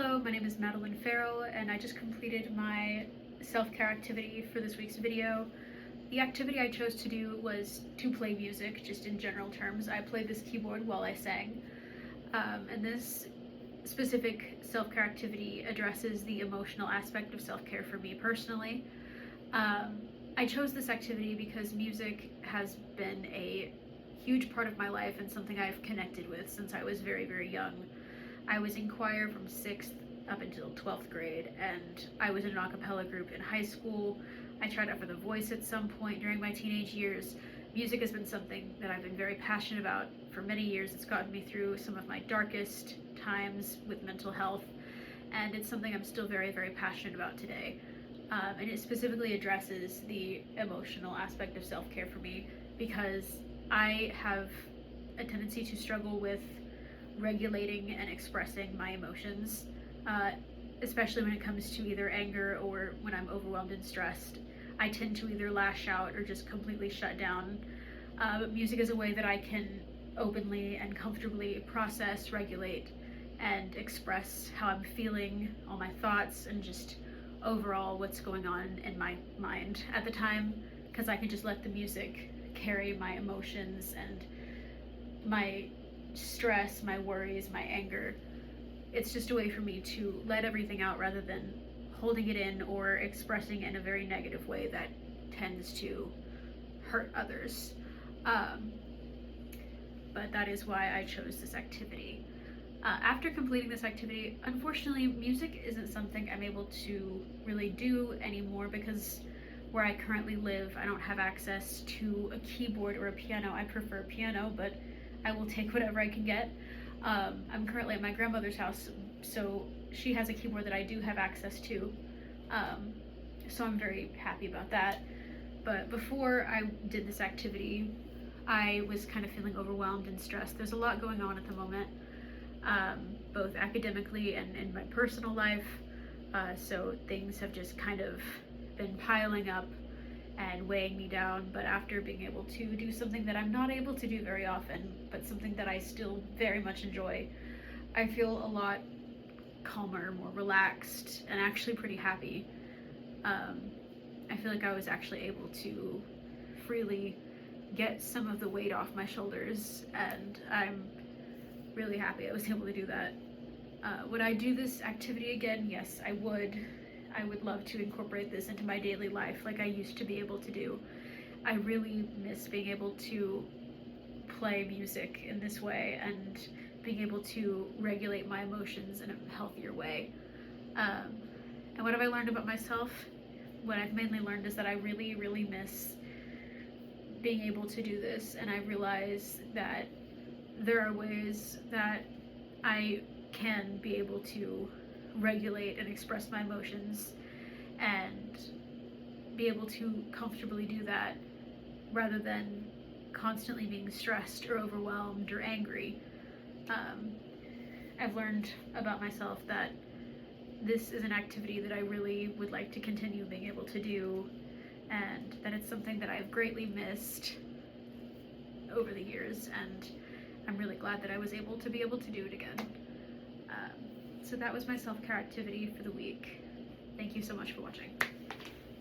Hello, my name is Madeline Farrell, and I just completed my self-care activity for this week's video. The activity I chose to do was to play music, just in general terms. I played this keyboard while I sang, and this specific self-care activity addresses the emotional aspect of self-care for me personally. I chose this activity because music has been a huge part of my life and something I've connected with since I was very, very young. I was in choir from 6th up until 12th grade, and I was in an a cappella group in high school. I tried out for The Voice at some point during my teenage years. Music has been something that I've been very passionate about for many years. It's gotten me through some of my darkest times with mental health, and it's something I'm still very, very passionate about today. And it specifically addresses the emotional aspect of self-care for me because I have a tendency to struggle with regulating and expressing my emotions, especially when it comes to either anger or when I'm overwhelmed and stressed. I tend to either lash out or just completely shut down. But music is a way that I can openly and comfortably process, regulate, and express how I'm feeling, all my thoughts, and just overall what's going on in my mind at the time, because I can just let the music carry my emotions and my stress, my worries, my anger. It's just a way for me to let everything out rather than holding it in or expressing it in a very negative way that tends to hurt others. But that is why I chose this activity. After completing this activity, unfortunately, music isn't something I'm able to really do anymore because where I currently live, I don't have access to a keyboard or a piano. I prefer piano, but I will take whatever I can get. I'm currently at my grandmother's house, so she has a keyboard that I do have access to. So I'm very happy about that. But before I did this activity, I was kind of feeling overwhelmed and stressed. There's a lot going on at the moment, both academically and in my personal life. So things have just kind of been piling up and weighing me down. But after being able to do something that I'm not able to do very often, but something that I still very much enjoy, I feel a lot calmer, more relaxed, and actually pretty happy. I feel like I was actually able to freely get some of the weight off my shoulders, and I'm really happy I was able to do that. Would I do this activity again? Yes, I would. I would love to incorporate this into my daily life like I used to be able to do. I really miss being able to play music in this way and being able to regulate my emotions in a healthier way. And what have I learned about myself? What I've mainly learned is that I really, really miss being able to do this, and I realize that there are ways that I can be able to regulate and express my emotions and be able to comfortably do that rather than constantly being stressed or overwhelmed or angry. I've learned about myself that this is an activity that I really would like to continue being able to do, and that it's something that I've greatly missed over the years, and I'm really glad that I was able to do it again. So that was my self-care activity for the week. Thank you so much for watching.